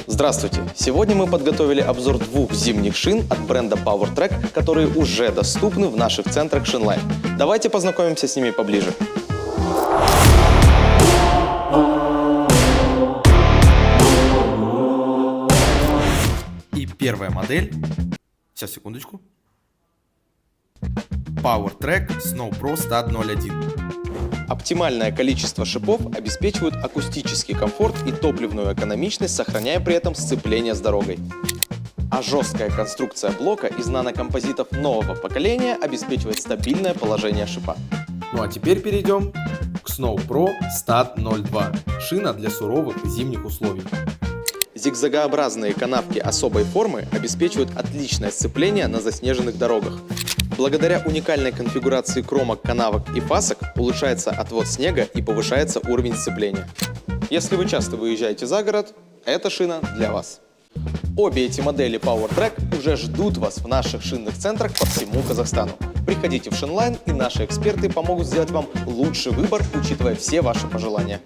Здравствуйте! Сегодня мы подготовили обзор двух зимних шин от бренда PowerTrack, которые уже доступны в наших центрах Шинлайн. Давайте познакомимся с ними поближе. И первая модель, сейчас секундочку, PowerTrack Snow Pro Stud 01. Оптимальное количество шипов обеспечивают акустический комфорт и топливную экономичность, сохраняя при этом сцепление с дорогой. А жесткая конструкция блока из нанокомпозитов нового поколения обеспечивает стабильное положение шипа. Ну а теперь перейдем к Snow Pro Stud 02, шина для суровых зимних условий. Зигзагообразные канавки особой формы обеспечивают отличное сцепление на заснеженных дорогах. Благодаря уникальной конфигурации кромок, канавок и фасок улучшается отвод снега и повышается уровень сцепления. Если вы часто выезжаете за город, эта шина для вас. Обе эти модели PowerTrack уже ждут вас в наших шинных центрах по всему Казахстану. Приходите в Шинлайн, и наши эксперты помогут сделать вам лучший выбор, учитывая все ваши пожелания.